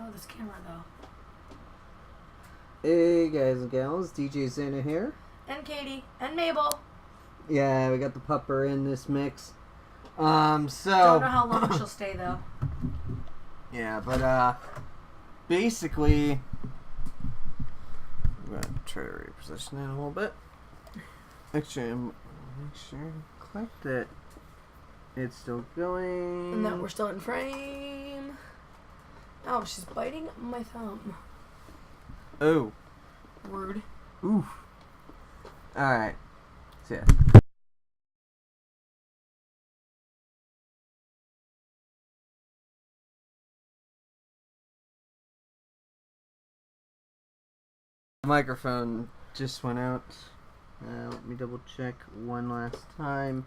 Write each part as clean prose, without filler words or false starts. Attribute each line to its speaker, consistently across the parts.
Speaker 1: Oh, this camera though.
Speaker 2: Hey guys and gals, DJ X.A.N.A here.
Speaker 1: And Katie. And Mabel.
Speaker 2: Yeah, we got the pupper in this mix. So...
Speaker 1: Don't know how long she'll stay though.
Speaker 2: Yeah, but basically... I'm going to try to reposition that a little bit. Actually, make sure I click that it's still going.
Speaker 1: And that we're still in frame. Oh, she's biting my thumb.
Speaker 2: Oh.
Speaker 1: Rude.
Speaker 2: Oof. Alright. So yeah. The microphone just went out. Let me double check one last time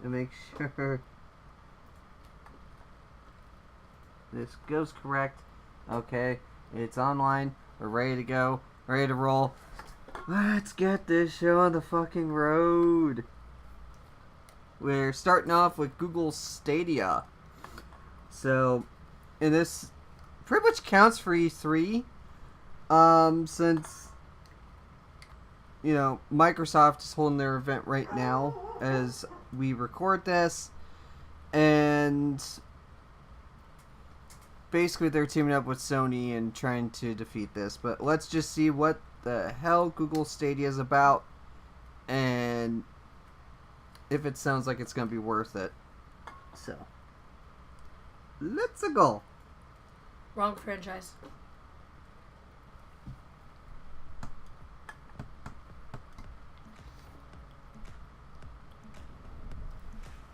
Speaker 2: to make sure this goes correct. Okay, it's online. We're ready to go. Ready to roll. Let's get this show on the fucking road. We're starting off with Google Stadia. So, and this pretty much counts for E3. Since, you know, Microsoft is holding their event right now as we record this. And basically they're teaming up with Sony and trying to defeat this. But let's just see what the hell Google Stadia is about. And if it sounds like it's going to be worth it. So, let's go.
Speaker 1: Wrong franchise.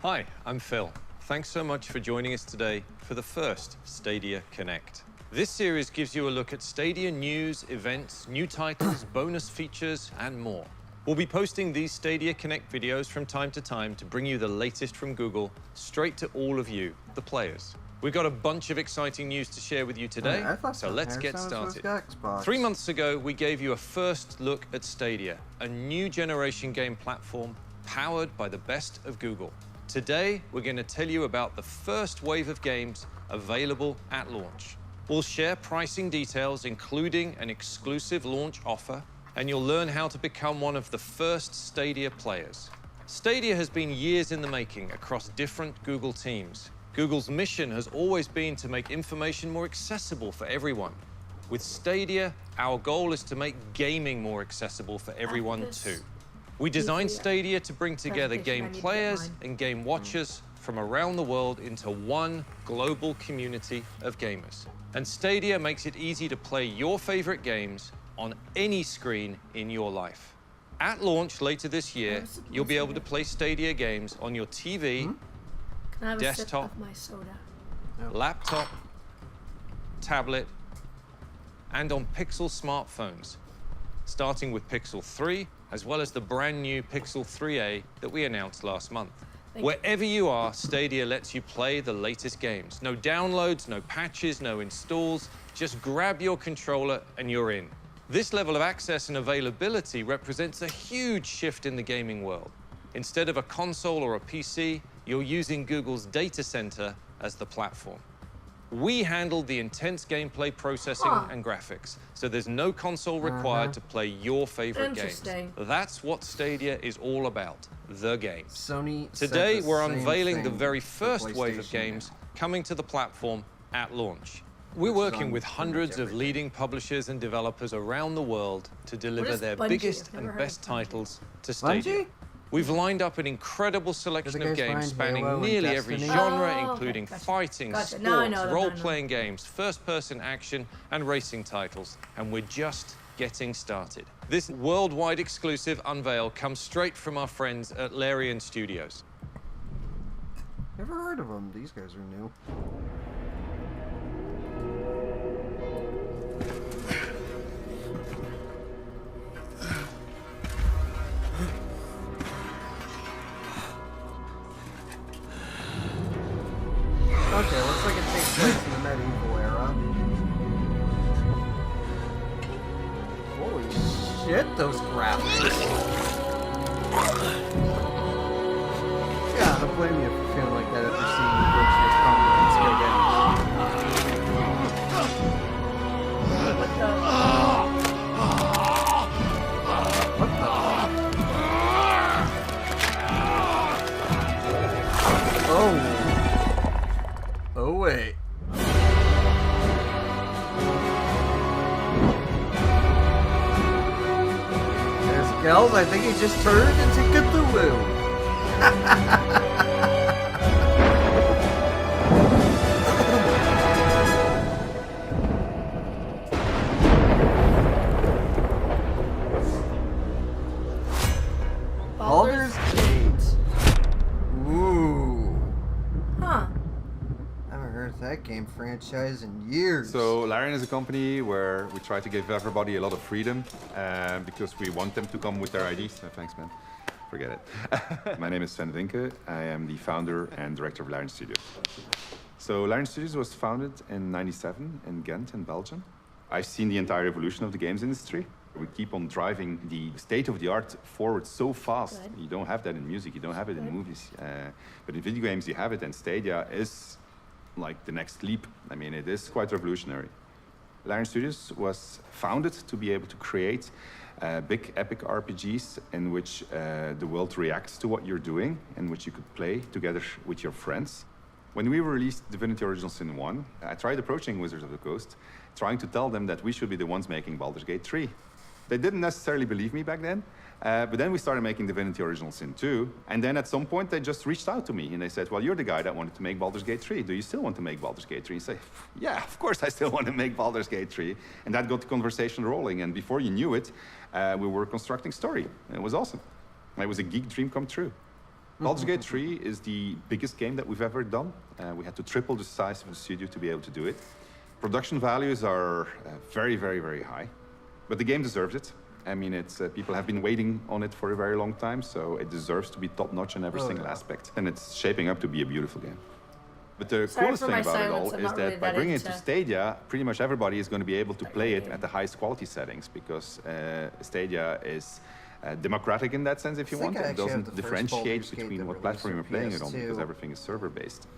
Speaker 3: Hi, I'm Phil. Thanks so much for joining us today for the first Stadia Connect. This series gives you a look at Stadia news, events, new titles, bonus features, and more. We'll be posting these Stadia Connect videos from time to time to bring you the latest from Google straight to all of you, the players. We've got a bunch of exciting news to share with you today, so let's get started. 3 months ago, we gave you a first look at Stadia, a new generation game platform powered by the best of Google. Today, we're going to tell you about the first wave of games available at launch. We'll share pricing details, including an exclusive launch offer, and you'll learn how to become one of the first Stadia players. Stadia has been years in the making across different Google teams. Google's mission has always been to make information more accessible for everyone. With Stadia, our goal is to make gaming more accessible for everyone too. We designed Stadia to bring together game players and game watchers from around the world into one global community of gamers. And Stadia makes it easy to play your favorite games on any screen in your life. At launch later this year, you'll be able to play Stadia games on your TV, desktop, laptop, tablet, and on Pixel smartphones, starting with Pixel 3, as well as the brand new Pixel 3a that we announced last month. Wherever you are, Stadia lets you play the latest games. No downloads, no patches, no installs. Just grab your controller and you're in. This level of access and availability represents a huge shift in the gaming world. Instead of a console or a PC, you're using Google's data center as the platform. We handled the intense gameplay processing and graphics, so there's no console required to play your favorite games. That's what Stadia is all about, the games. Today, we're unveiling the very first wave of games coming to the platform at launch. We're working with hundreds of leading publishers and developers around the world to deliver their biggest and best titles to Stadia. We've lined up an incredible selection of games spanning nearly every genre, including fighting, sports, role-playing games, first-person action, and racing titles. And we're just getting started. This worldwide exclusive unveil comes straight from our friends at Larian Studios.
Speaker 2: Never heard of them. These guys are new. Okay, looks like it takes place in the medieval era. Holy shit, those graphics. Yeah, I don't blame you for feeling like that after seeing Virtuous Combat. Let's go again. spells, I think he just turned into Cthulhu. Baldur's Gate. Ooh.
Speaker 1: Huh.
Speaker 2: I haven't heard of that game franchise in years.
Speaker 4: So Larian is a company where we try to give everybody a lot of freedom because we want them to come with their IDs. No, thanks, man. Forget it. My name is Sven Vinke. I am the founder and director of Larian Studios. So Larian Studios was founded in '97 in Ghent in Belgium. I've seen the entire evolution of the games industry. We keep on driving the state-of-the-art forward so fast. Good. You don't have that in music, you don't have it in movies. But in video games, you have it, and Stadia is like the next leap. I mean, it is quite revolutionary. Larian Studios was founded to be able to create big epic RPGs in which the world reacts to what you're doing, in which you could play together with your friends. When we released Divinity Original Sin 1, I tried approaching Wizards of the Coast, trying to tell them that we should be the ones making Baldur's Gate 3. They didn't necessarily believe me back then, but then we started making Divinity Original Sin 2, and then at some point they just reached out to me and they said, well, you're the guy that wanted to make Baldur's Gate 3. Do you still want to make Baldur's Gate 3? And I say, yeah, of course I still want to make Baldur's Gate 3. And that got the conversation rolling, and before you knew it, we were constructing story. It was awesome. It was a geek dream come true. Baldur's Gate 3 is the biggest game that we've ever done. We had to triple the size of the studio to be able to do it. Production values are very, very, very high. But the game deserves it. I mean, it's people have been waiting on it for a very long time, so it deserves to be top-notch in every single aspect. And it's shaping up to be a beautiful game. But the coolest thing about it all is that by bringing it to Stadia, pretty much everybody is going to be able to play it at the highest quality settings, because Stadia is democratic in that sense, if you want. It doesn't differentiate between what platform you're playing it on, because everything is server-based.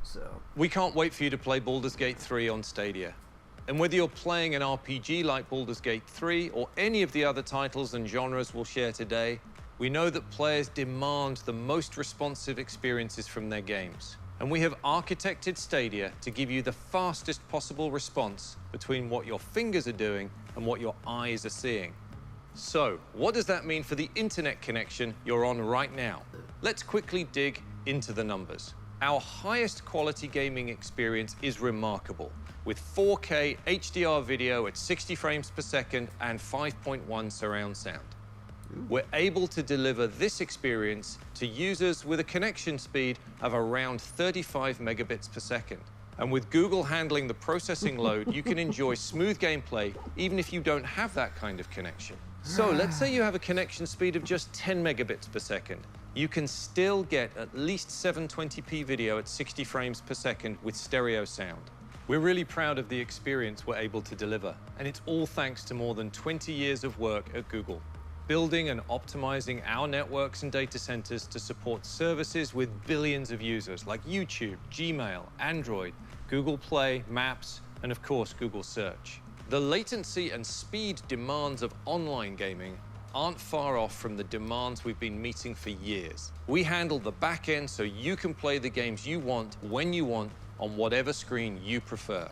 Speaker 2: So
Speaker 3: We can't wait for you to play Baldur's Gate 3 on Stadia. And whether you're playing an RPG like Baldur's Gate 3 or any of the other titles and genres we'll share today, we know that players demand the most responsive experiences from their games. And we have architected Stadia to give you the fastest possible response between what your fingers are doing and what your eyes are seeing. So, what does that mean for the internet connection you're on right now? Let's quickly dig into the numbers. Our highest quality gaming experience is remarkable, with 4K HDR video at 60 frames per second and 5.1 surround sound. We're able to deliver this experience to users with a connection speed of around 35 megabits per second. And with Google handling the processing load, you can enjoy smooth gameplay even if you don't have that kind of connection. So let's say you have a connection speed of just 10 megabits per second. You can still get at least 720p video at 60 frames per second with stereo sound. We're really proud of the experience we're able to deliver, and it's all thanks to more than 20 years of work at Google, building and optimizing our networks and data centers to support services with billions of users like YouTube, Gmail, Android, Google Play, Maps, and of course, Google Search. The latency and speed demands of online gaming aren't far off from the demands we've been meeting for years. We handle the back end so you can play the games you want, when you want, on whatever screen you prefer.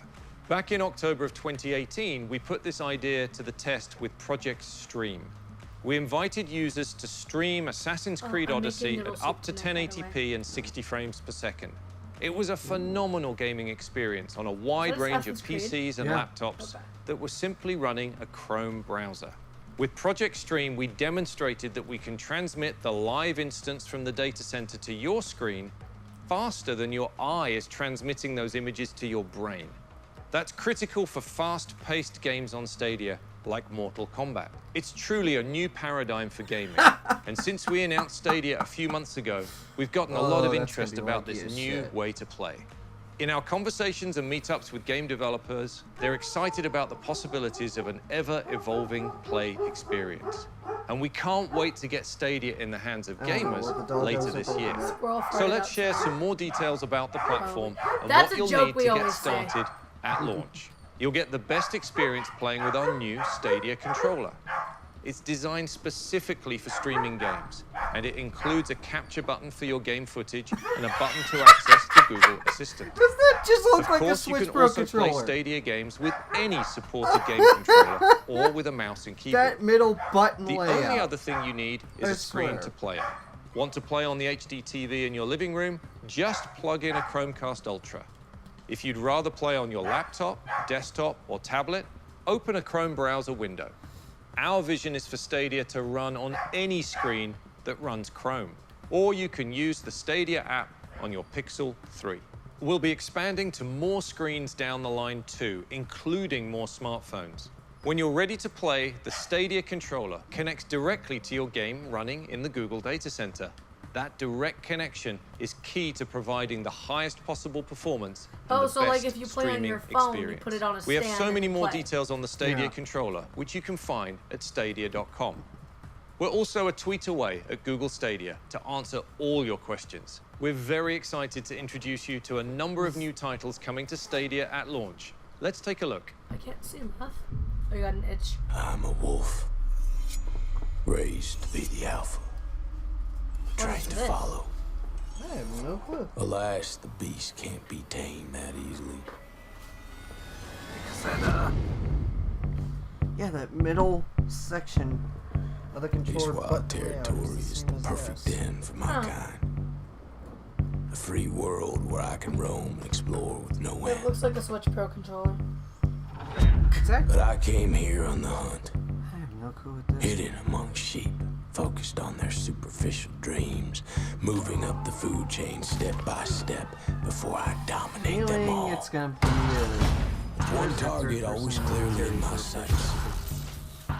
Speaker 3: Back in October of 2018, we put this idea to the test with Project Stream. We invited users to stream Assassin's Creed Odyssey at up to 1080p and 60 frames per second. It was a phenomenal gaming experience on a wide range of PCs and laptops that were simply running a Chrome browser. With Project Stream, we demonstrated that we can transmit the live instance from the data center to your screen faster than your eye is transmitting those images to your brain. That's critical for fast-paced games on Stadia, like Mortal Kombat. It's truly a new paradigm for gaming. And since we announced Stadia a few months ago, we've gotten a lot of interest about this new way to play. In our conversations and meetups with game developers, they're excited about the possibilities of an ever-evolving play experience. And we can't wait to get Stadia in the hands of gamers later this year. So let's share some more details about the platform and what you'll need to get started at launch. You'll get the best experience playing with our new Stadia controller. It's designed specifically for streaming games, and it includes a capture button for your game footage and a button to access the Google Assistant.
Speaker 2: Does that just look like a
Speaker 3: Of course,
Speaker 2: Switch
Speaker 3: you can
Speaker 2: Pro
Speaker 3: also
Speaker 2: controller?
Speaker 3: play Stadia games with any supported game controller, or with a mouse and keyboard.
Speaker 2: That middle button
Speaker 3: The
Speaker 2: layout.
Speaker 3: only other thing you need is
Speaker 2: I
Speaker 3: a screen
Speaker 2: swear.
Speaker 3: to play on. Want to play on the HD TV in your living room? Just plug in a Chromecast Ultra. If you'd rather play on your laptop, desktop, or tablet, open a Chrome browser window. Our vision is for Stadia to run on any screen that runs Chrome. Or you can use the Stadia app on your Pixel 3. We'll be expanding to more screens down the line too, including more smartphones. When you're ready to play, the Stadia controller connects directly to your game running in the Google data center. That direct connection is key to providing the highest possible performance and the
Speaker 1: so like
Speaker 3: best
Speaker 1: if you play on
Speaker 3: streaming
Speaker 1: your phone, you
Speaker 3: experience.
Speaker 1: put it on a
Speaker 3: We have
Speaker 1: stand
Speaker 3: so
Speaker 1: and
Speaker 3: many
Speaker 1: you
Speaker 3: more
Speaker 1: play.
Speaker 3: details on the Stadia
Speaker 2: Yeah.
Speaker 3: controller, which you can find at stadia.com. We're also a tweet away at Google Stadia to answer all your questions. We're very excited to introduce you to a number of new titles coming to Stadia at launch. Let's take a look.
Speaker 1: I can't see enough. Oh, you got an itch.
Speaker 5: I'm a wolf, raised to be the alpha, trained to
Speaker 1: this?
Speaker 5: follow.
Speaker 2: I have no clue.
Speaker 5: Alas, the beast can't be tamed that easily.
Speaker 2: Yeah, that middle section of the
Speaker 5: This
Speaker 2: controller
Speaker 5: wild
Speaker 2: button
Speaker 5: territory
Speaker 2: layout
Speaker 5: is
Speaker 2: the
Speaker 5: the
Speaker 2: same as
Speaker 5: perfect
Speaker 2: this.
Speaker 5: den for my kind. A free world where I can roam and explore with no
Speaker 1: It
Speaker 5: end.
Speaker 1: looks like a Switch Pro controller.
Speaker 2: Exactly.
Speaker 5: But I came here on the hunt,
Speaker 2: I have no clue what this is.
Speaker 5: hidden among sheep, focused on their superficial dreams, moving up the food chain step by step before I dominate them
Speaker 2: Feeling
Speaker 5: all.
Speaker 2: it's gonna be
Speaker 5: One
Speaker 2: first or
Speaker 5: target
Speaker 2: third
Speaker 5: always
Speaker 2: person
Speaker 5: clearly in my
Speaker 2: third
Speaker 5: sights.
Speaker 2: person.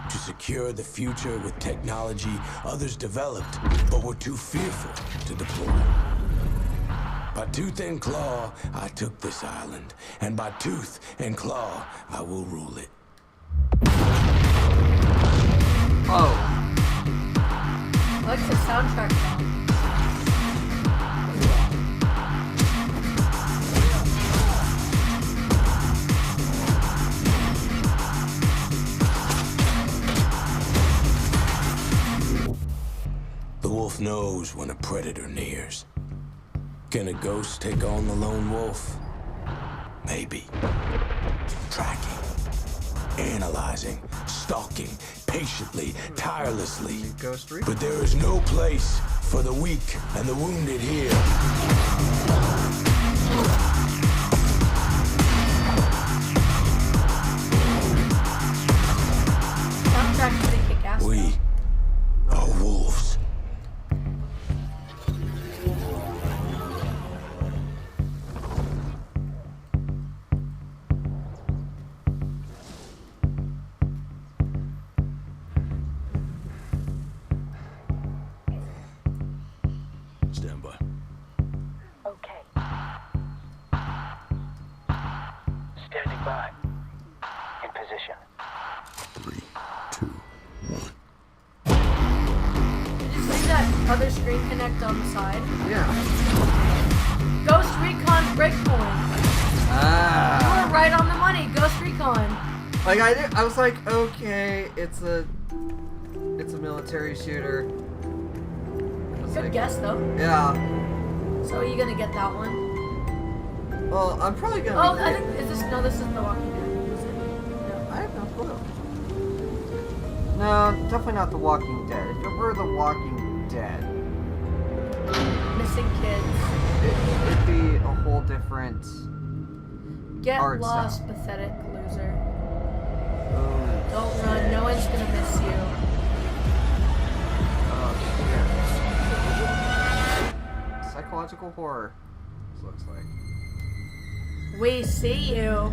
Speaker 5: To secure the future with technology others developed but were too fearful to deploy. By tooth and claw, I took this island, and by tooth and claw, I will rule it.
Speaker 2: Oh,
Speaker 1: I like the soundtrack though.
Speaker 5: The wolf knows when a predator nears. Can a ghost take on the lone wolf? Maybe. Tracking, analyzing, stalking, patiently, tirelessly.
Speaker 2: Ghost Recon.
Speaker 5: But there is no place for the weak and the wounded here.
Speaker 1: Soundtrack's pretty kick-ass.
Speaker 5: We are wolves. Stand by.
Speaker 6: Okay. Standing by. In position.
Speaker 5: 3, 2, 1.
Speaker 1: Did you see that other screen connect on the side?
Speaker 2: yeah.
Speaker 1: Ghost Recon Breakpoint.
Speaker 2: Ah.
Speaker 1: You were right on the money. Ghost Recon.
Speaker 2: Like I was like, okay, it's a military shooter. I was
Speaker 1: Good
Speaker 2: like,
Speaker 1: guess though.
Speaker 2: Yeah.
Speaker 1: So are you gonna get that one?
Speaker 2: Well, I'm probably gonna.
Speaker 1: Oh, I think this is The Walking Dead. Is it? No.
Speaker 2: I have no clue. No, definitely not The Walking Dead. If it were The Walking Dead,
Speaker 1: Missing kids.
Speaker 2: it'd be a whole different.
Speaker 1: Get
Speaker 2: Art
Speaker 1: lost,
Speaker 2: style.
Speaker 1: pathetic loser.
Speaker 2: Oh,
Speaker 1: Don't run. No one's gonna miss you.
Speaker 2: psychological horror. This looks like.
Speaker 1: We see you.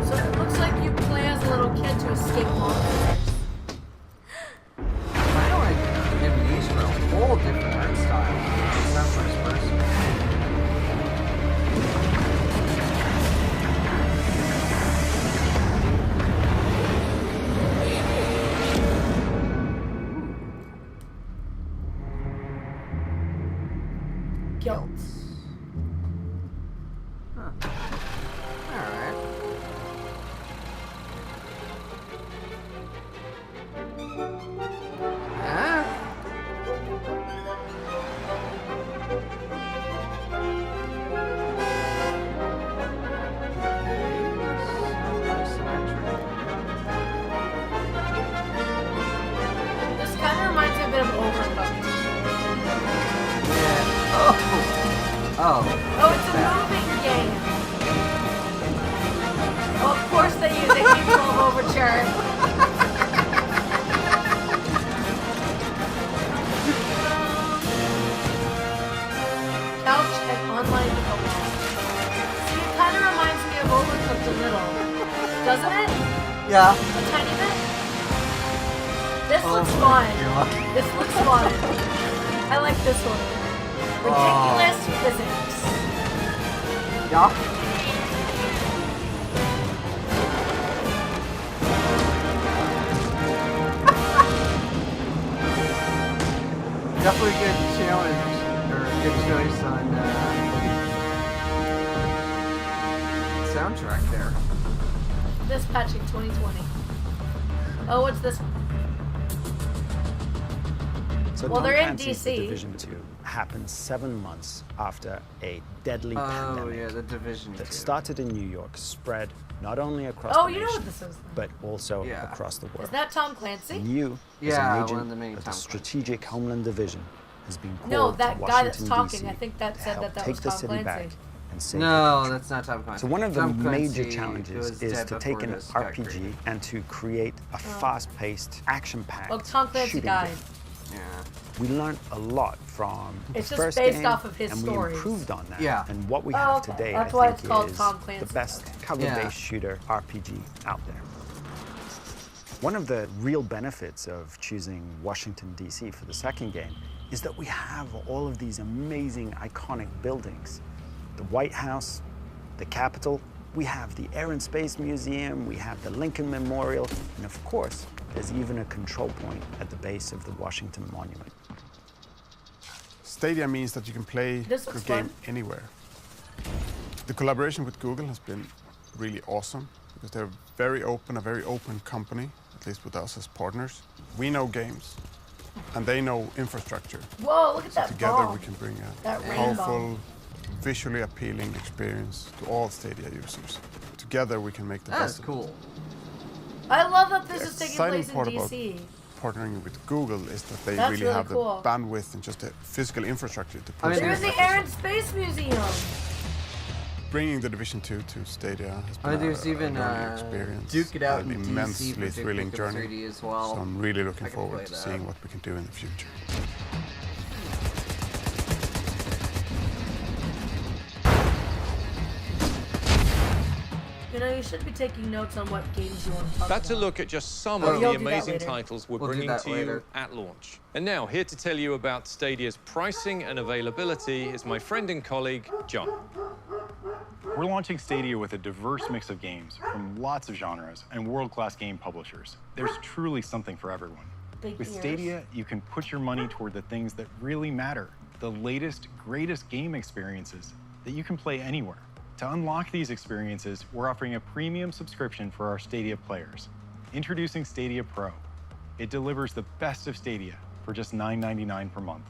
Speaker 1: So it looks like you play as a little kid to escape monsters.
Speaker 2: I know like Amnesia, a whole different art style. It's not first person.
Speaker 1: Guilt.
Speaker 2: Huh. Alright. Oh.
Speaker 1: Oh, it's a moving game. Oh, of course they use a Game 12 Overture. Couch and online development. See, it kind of reminds me of Overcooked a little. Doesn't it?
Speaker 2: Yeah.
Speaker 1: A tiny bit? This
Speaker 2: Oh
Speaker 1: looks
Speaker 2: my
Speaker 1: fun.
Speaker 2: God.
Speaker 1: This looks fun. I like this one. Ridiculous physics.
Speaker 2: Yeah. Definitely a good challenge, or a good choice on soundtrack there.
Speaker 1: This patching 2020. Oh, what's this one?
Speaker 7: So
Speaker 1: Well,
Speaker 7: Tom
Speaker 1: they're in
Speaker 7: Clancy's The
Speaker 1: DC.
Speaker 7: Division 2 happened 7 months after a deadly
Speaker 2: Oh
Speaker 7: pandemic
Speaker 2: yeah, the Division 2.
Speaker 7: that started in New York, spread not only across
Speaker 1: Oh,
Speaker 7: the
Speaker 1: you know
Speaker 7: nation,
Speaker 1: what this is.
Speaker 7: but also
Speaker 2: Yeah.
Speaker 7: across the world.
Speaker 1: Is that Tom Clancy?
Speaker 7: And you,
Speaker 2: Yeah,
Speaker 7: as an
Speaker 2: one
Speaker 7: agent
Speaker 2: of the main
Speaker 7: of
Speaker 2: Tom
Speaker 7: the
Speaker 2: Clancy
Speaker 7: Strategic Homeland Division, has been called
Speaker 1: No,
Speaker 7: to
Speaker 1: that guy that's
Speaker 7: Washington,
Speaker 1: talking,
Speaker 7: D.C.
Speaker 1: I think that
Speaker 7: to
Speaker 1: said
Speaker 7: help
Speaker 1: that
Speaker 7: take
Speaker 1: was
Speaker 7: the
Speaker 1: Tom
Speaker 7: city
Speaker 1: Clancy.
Speaker 7: back and save the
Speaker 2: No,
Speaker 7: country.
Speaker 2: that's not Tom Clancy.
Speaker 7: So one of the
Speaker 2: Tom
Speaker 7: major
Speaker 2: Clancy
Speaker 7: challenges
Speaker 2: was
Speaker 7: is
Speaker 2: dead
Speaker 7: to take
Speaker 2: before
Speaker 7: an
Speaker 2: this got
Speaker 7: RPG
Speaker 2: created.
Speaker 7: and to create a fast-paced, action-packed
Speaker 1: Well, Tom Clancy
Speaker 7: shooting
Speaker 1: died.
Speaker 7: game.
Speaker 2: Yeah.
Speaker 7: We learned a lot from
Speaker 1: It's
Speaker 7: the
Speaker 1: just
Speaker 7: first
Speaker 1: based
Speaker 7: game,
Speaker 1: off of his
Speaker 7: and
Speaker 1: stories.
Speaker 7: we improved on that.
Speaker 2: Yeah.
Speaker 7: And what we
Speaker 1: Oh,
Speaker 7: have
Speaker 1: okay.
Speaker 7: today,
Speaker 1: That's
Speaker 7: I
Speaker 1: why
Speaker 7: think,
Speaker 1: it's called
Speaker 7: is
Speaker 1: Tom Clancy.
Speaker 7: the best
Speaker 1: Okay.
Speaker 7: cover-based
Speaker 2: Yeah.
Speaker 7: shooter RPG out there. One of the real benefits of choosing Washington, D.C. for the second game is that we have all of these amazing, iconic buildings. The White House, the Capitol, we have the Air and Space Museum, we have the Lincoln Memorial, and of course, there's even a control point at the base of the Washington Monument.
Speaker 8: Stadia means that you can play
Speaker 1: This
Speaker 8: your
Speaker 1: looks
Speaker 8: game
Speaker 1: fun.
Speaker 8: anywhere. The collaboration with Google has been really awesome because they're a very open company, at least with us as partners. We know games and they know infrastructure.
Speaker 1: Whoa, look at that
Speaker 8: Together
Speaker 1: ball.
Speaker 8: we can bring a
Speaker 1: That rainbow.
Speaker 8: powerful, visually appealing experience to all Stadia users. Together we can make the
Speaker 2: That's
Speaker 8: best.
Speaker 2: cool.
Speaker 1: I love that this
Speaker 8: The
Speaker 1: is taking
Speaker 8: exciting
Speaker 1: place in
Speaker 8: part about
Speaker 1: DC.
Speaker 8: partnering with Google is that they
Speaker 1: That's
Speaker 8: really
Speaker 1: really
Speaker 8: have
Speaker 1: cool.
Speaker 8: the bandwidth and just the physical infrastructure to
Speaker 2: I mean,
Speaker 8: push
Speaker 1: There's
Speaker 8: this
Speaker 1: the Air and
Speaker 8: episode.
Speaker 1: Space Museum.
Speaker 8: Bringing the Division 2 to Stadia has been
Speaker 2: There's even
Speaker 8: a learning experience,
Speaker 2: Duke It Out
Speaker 8: an
Speaker 2: in DC
Speaker 8: immensely
Speaker 2: for
Speaker 8: thrilling
Speaker 2: Duke
Speaker 8: journey.
Speaker 2: 3D as well.
Speaker 8: So I'm really
Speaker 2: I
Speaker 8: looking
Speaker 2: can
Speaker 8: forward
Speaker 2: play
Speaker 8: to
Speaker 2: that.
Speaker 8: seeing what we can do in the future.
Speaker 1: You know, you should be taking notes on what games you want to talk about.
Speaker 3: That's a look at just some
Speaker 2: Oh.
Speaker 3: of
Speaker 1: You'll
Speaker 3: the
Speaker 1: do that
Speaker 3: amazing
Speaker 1: later.
Speaker 3: titles we're
Speaker 2: We'll do
Speaker 3: bringing
Speaker 2: that
Speaker 3: to you
Speaker 2: later.
Speaker 3: at launch. And now, here to tell you about Stadia's pricing and availability is my friend and colleague, John.
Speaker 9: We're launching Stadia with a diverse mix of games from lots of genres and world-class game publishers. There's truly something for everyone.
Speaker 1: Big
Speaker 9: With
Speaker 1: ears.
Speaker 9: Stadia, you can put your money toward the things that really matter, the latest, greatest game experiences that you can play anywhere. To unlock these experiences, we're offering a premium subscription for our Stadia players. Introducing Stadia Pro. It delivers the best of Stadia for just $9.99 per month.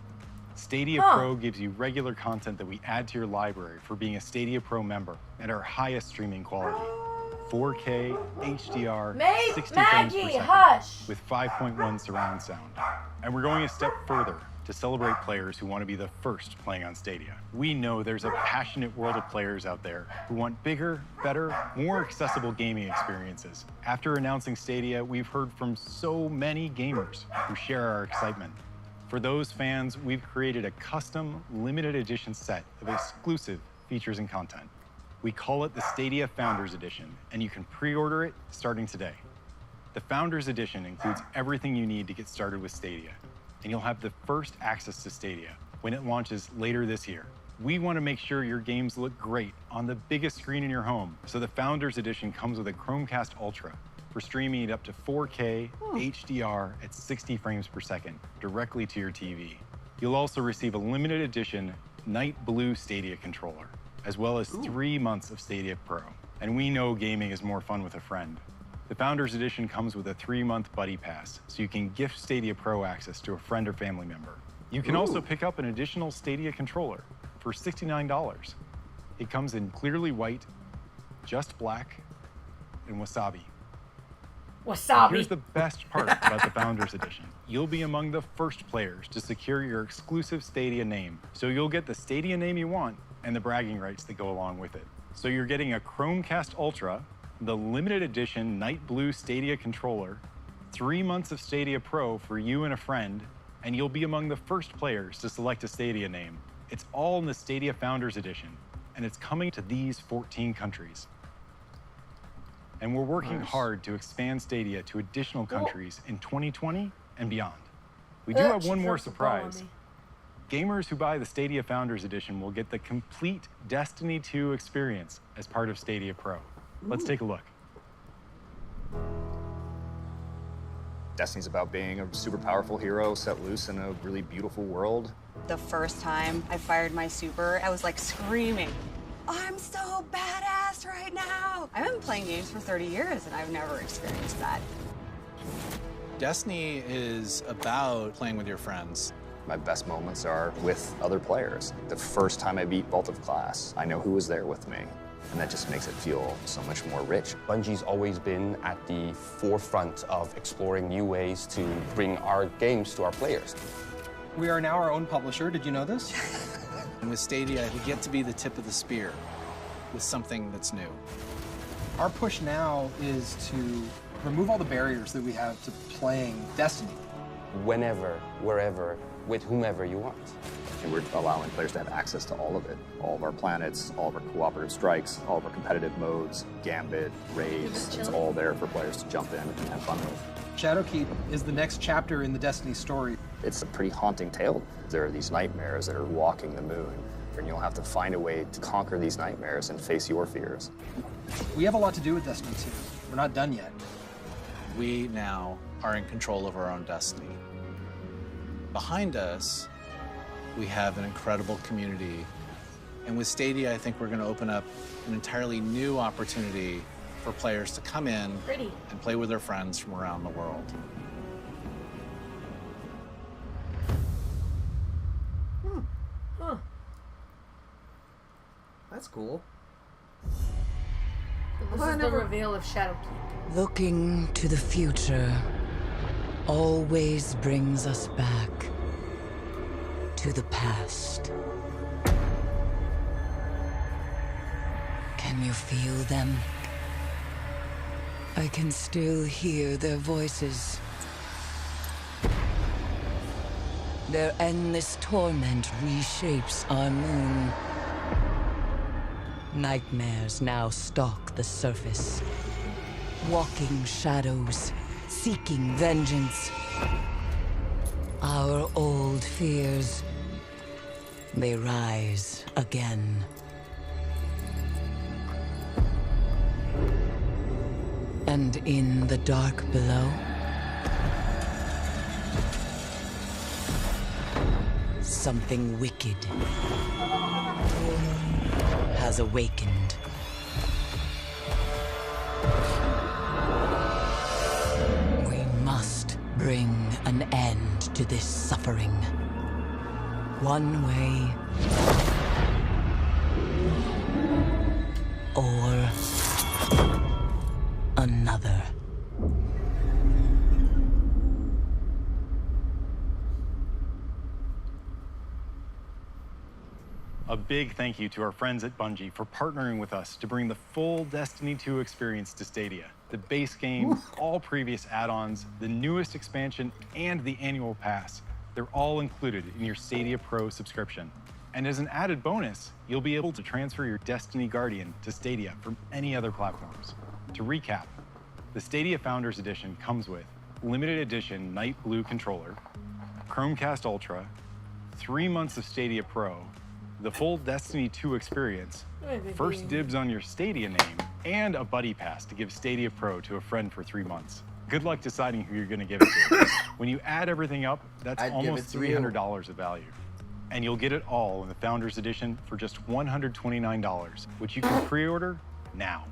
Speaker 9: Stadia
Speaker 1: Huh.
Speaker 9: Pro gives you regular content that we add to your library for being a Stadia Pro member at our highest streaming quality. 4K, HDR, 60 frames per
Speaker 1: Maggie,
Speaker 9: second
Speaker 1: hush!
Speaker 9: with 5.1 surround sound. And we're going a step further to celebrate players who want to be the first playing on Stadia. We know there's a passionate world of players out there who want bigger, better, more accessible gaming experiences. After announcing Stadia, we've heard from so many gamers who share our excitement. For those fans, we've created a custom, limited edition set of exclusive features and content. We call it the Stadia Founders Edition, and you can pre-order it starting today. The Founders Edition includes everything you need to get started with Stadia, and you'll have the first access to Stadia when it launches later this year. We want to make sure your games look great on the biggest screen in your home, so the Founders Edition comes with a Chromecast Ultra for streaming it up to 4K HDR at 60 frames per second directly to your TV. You'll also receive a limited edition Night Blue Stadia controller, as well as 3 months of Stadia Pro. And we know gaming is more fun with a friend. The Founders Edition comes with a 3-month Buddy Pass, so you can gift Stadia Pro access to a friend or family member. You can also pick up an additional Stadia controller for $69. It comes in clearly white, just black, and wasabi.
Speaker 1: Wasabi.
Speaker 9: Here's the best part about the Founders Edition. You'll be among the first players to secure your exclusive Stadia name. So you'll get the Stadia name you want and the bragging rights that go along with it. So you're getting a Chromecast Ultra, the limited edition Night Blue Stadia controller, 3 months of Stadia Pro for you and a friend, and you'll be among the first players to select a Stadia name. It's all in the Stadia Founders Edition, and it's coming to these 14 countries. And we're working hard to expand Stadia to additional countries in 2020 and beyond. We do have one more surprise. Gamers who buy the Stadia Founders Edition will get the complete Destiny 2 experience as part of Stadia Pro. Let's take a look.
Speaker 10: Destiny's about being a super powerful hero set loose in a really beautiful world.
Speaker 11: The first time I fired my super, I was like screaming, I'm so badass right now. I've been playing games for 30 years and I've never experienced that.
Speaker 12: Destiny is about playing with your friends.
Speaker 10: My best moments are with other players. The first time I beat Vault of Glass, I know who was there with me. And that just makes it feel so much more rich.
Speaker 13: Bungie's always been at the forefront of exploring new ways to bring our games to our players.
Speaker 14: We are now our own publisher. Did you know this?
Speaker 12: And with Stadia, we get to be the tip of the spear with something that's new.
Speaker 14: Our push now is to remove all the barriers that we have to playing Destiny.
Speaker 13: Whenever, wherever, with whomever you want.
Speaker 10: And we're allowing players to have access to all of it. All of our planets, all of our cooperative strikes, all of our competitive modes, Gambit, raids. It's all there for players to jump in and have fun with.
Speaker 14: Shadowkeep is the next chapter in the Destiny story.
Speaker 10: It's a pretty haunting tale. There are these nightmares that are walking the moon, and you'll have to find a way to conquer these nightmares and face your fears.
Speaker 14: We have a lot to do with Destiny 2. We're not done yet.
Speaker 12: We now are in control of our own destiny. Behind us, we have an incredible community. And with Stadia, I think we're going to open up an entirely new opportunity for players to come in and play with their friends from around the world.
Speaker 2: Huh. That's cool.
Speaker 1: This is the reveal of Shadowkeep.
Speaker 15: Looking to the future always brings us back to the past. Can you feel them? I can still hear their voices. Their endless torment reshapes our moon. Nightmares now stalk the surface. Walking shadows, seeking vengeance. Our old fears, they rise again. And in the dark below, something wicked has awakened. We must bring an end to this suffering. One way or another.
Speaker 9: A big thank you to our friends at Bungie for partnering with us to bring the full Destiny 2 experience to Stadia. The base game, all previous add-ons, the newest expansion, and the annual pass. They're all included in your Stadia Pro subscription. And as an added bonus, you'll be able to transfer your Destiny Guardian to Stadia from any other platforms. To recap, the Stadia Founders Edition comes with limited edition Night Blue controller, Chromecast Ultra, 3 months of Stadia Pro, the full Destiny 2 experience, first dibs on your Stadia name, and a buddy pass to give Stadia Pro to a friend for 3 months. Good luck deciding who you're going to give it to. When you add everything up, that's almost $300 of value. And you'll get it all in the Founders Edition for just $129, which you can pre-order now.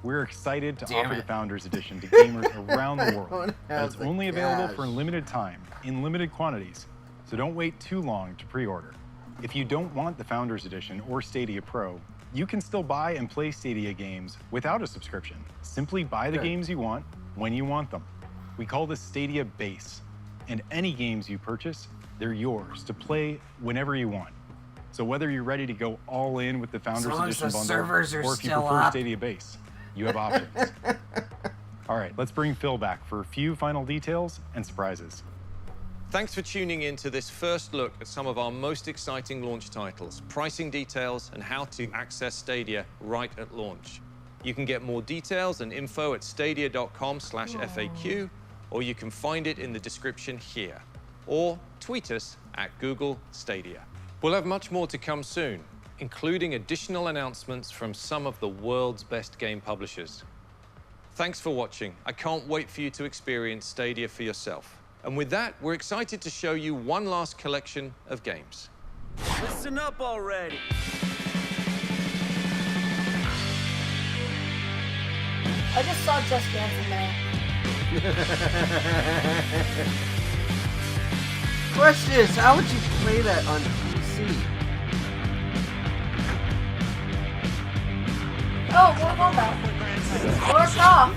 Speaker 9: We're excited to offer the Founders Edition to gamers around the world, but it's only available for a limited time, in limited quantities, so don't wait too long to pre-order. If you don't want the Founders Edition or Stadia Pro, you can still buy and play Stadia games without a subscription. Simply buy the games you want when you want them. We call this Stadia Base, and any games you purchase, they're yours to play whenever you want. So whether you're ready to go all in with the Founders
Speaker 2: long as
Speaker 9: Edition
Speaker 2: the
Speaker 9: bundle,
Speaker 2: servers are
Speaker 9: or if you
Speaker 2: still
Speaker 9: prefer
Speaker 2: up.
Speaker 9: Stadia Base, you have options. All right, let's bring Phil back for a few final details and surprises.
Speaker 3: Thanks for tuning in to this first look at some of our most exciting launch titles, pricing details, and how to access Stadia right at launch. You can get more details and info at stadia.com/FAQ, or you can find it in the description here. Or tweet us at Google Stadia. We'll have much more to come soon, including additional announcements from some of the world's best game publishers. Thanks for watching. I can't wait for you to experience Stadia for yourself. And with that, we're excited to show you one last collection of games.
Speaker 16: Listen up already.
Speaker 1: I just saw Just Dance in there.
Speaker 2: Question is, how would you play that on PC?
Speaker 1: Oh, Mortal Kombat. North off.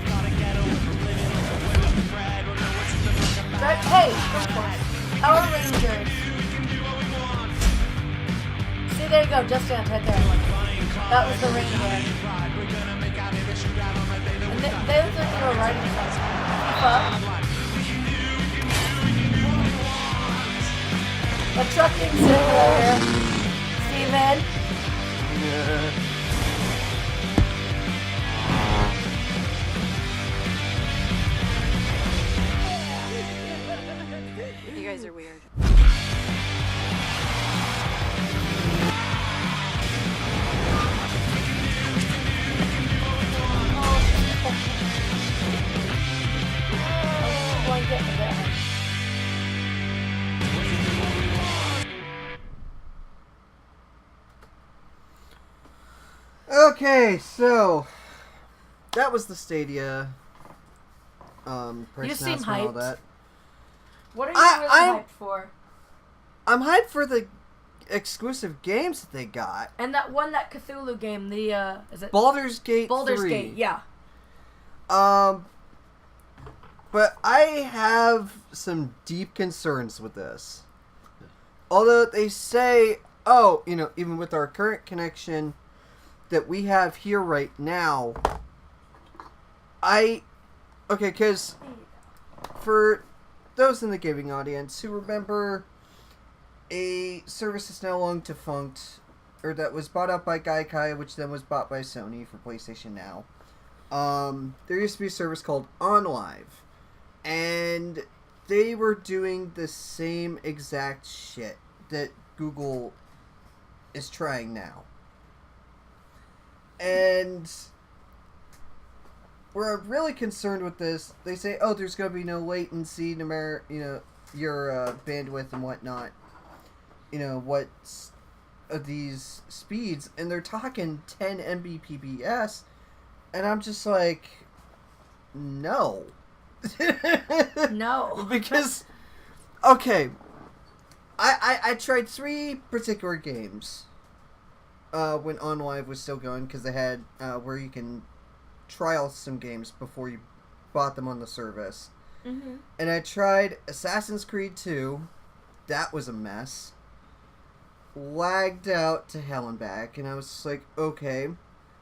Speaker 1: Hey, Power Rangers. See, there you go, Just Dance right there. That was the Ranger. And they look like they were riding something. The trucking simulator. Steven.
Speaker 11: You guys are weird.
Speaker 2: Okay, so that was the Stadia price
Speaker 1: You seem
Speaker 2: announcement and all
Speaker 1: hyped.
Speaker 2: that.
Speaker 1: What are you really hyped for?
Speaker 2: I'm hyped for the exclusive games that they got.
Speaker 1: And that Cthulhu game, the is it
Speaker 2: Baldur's Gate
Speaker 1: Baldur's
Speaker 2: 3.
Speaker 1: Gate, yeah.
Speaker 2: But I have some deep concerns with this. Although they say, oh, you know, even with our current connection that we have here right now, okay, because for those in the gaming audience who remember a service is now long defunct, or that was bought out by Gaikai, which then was bought by Sony for PlayStation Now. There used to be a service called OnLive, and they were doing the same exact shit that Google is trying now. And we're really concerned with this. They say, oh, there's going to be no latency, no matter, you know, your bandwidth and whatnot. You know, what's these speeds. And they're talking 10 Mbps. And I'm just like, no.
Speaker 1: No.
Speaker 2: Because, okay, I tried 3 particular games when OnLive was still going, because they had where you can trial some games before you bought them on the service.
Speaker 1: Mm-hmm.
Speaker 2: And I tried Assassin's Creed 2. That was a mess. Lagged out to hell and back, and I was just like, okay.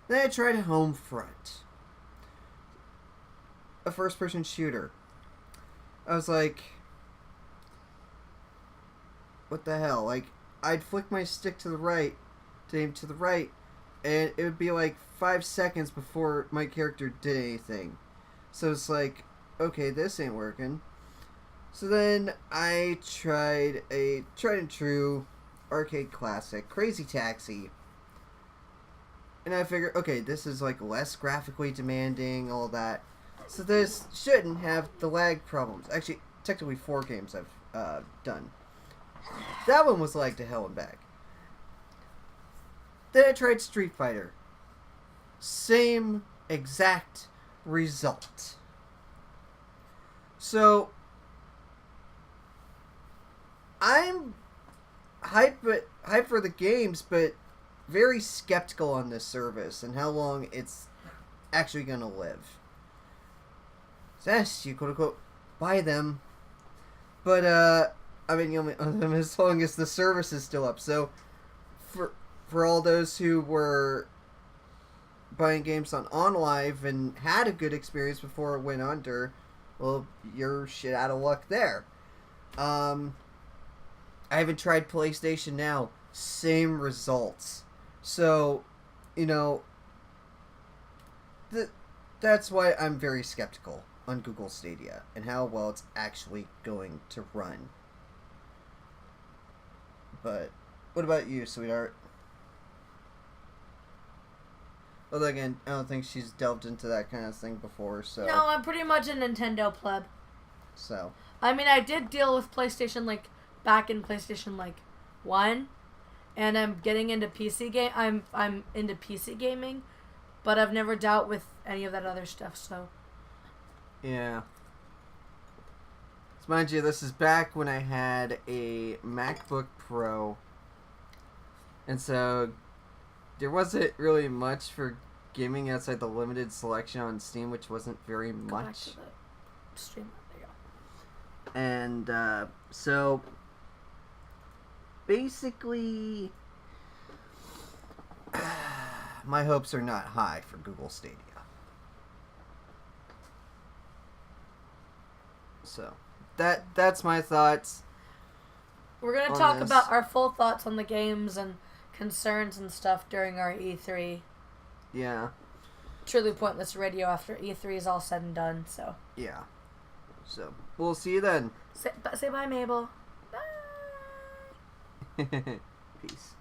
Speaker 2: Then I tried Homefront, a first-person shooter. I was like, what the hell? Like, I'd flick my stick to the right, to aim to the right, and it would be like 5 seconds before my character did anything. So it's like, okay, this ain't working. So then I tried a tried and true arcade classic, Crazy Taxi. And I figured, okay, this is like less graphically demanding, all that. So this shouldn't have the lag problems. Actually, technically 4 games I've done. That one was lagged to hell and back. Then I tried Street Fighter. Same exact result. So I'm hyped for the games, but very skeptical on this service and how long it's actually going to live. So yes, you quote unquote buy them, but I mean, you only own them as long as the service is still up. So for all those who were buying games on OnLive and had a good experience before it went under, well, you're shit out of luck there. I haven't tried PlayStation Now. Same results. So, you know, that's why I'm very skeptical on Google Stadia and how well it's actually going to run. But what about you, sweetheart? Although again, I don't think she's delved into that kind of thing before, so...
Speaker 1: No, I'm pretty much a Nintendo pleb.
Speaker 2: So...
Speaker 1: I mean, I did deal with PlayStation, like, back in PlayStation, like, 1. And I'm getting into PC game. I'm into PC gaming. But I've never dealt with any of that other stuff, so...
Speaker 2: Yeah. So mind you, this is back when I had a MacBook Pro. And so... there wasn't really much for gaming outside the limited selection on Steam, which wasn't very much.
Speaker 1: Go back to the stream. There you go.
Speaker 2: And so basically, my hopes are not high for Google Stadia. So that's my thoughts.
Speaker 1: We're gonna talk about our full thoughts on the games and concerns and stuff during our E3.
Speaker 2: Yeah.
Speaker 1: Truly pointless radio after E3 is all said and done, so.
Speaker 2: Yeah. So, we'll see you then.
Speaker 1: Say bye, Mabel.
Speaker 2: Bye. Peace.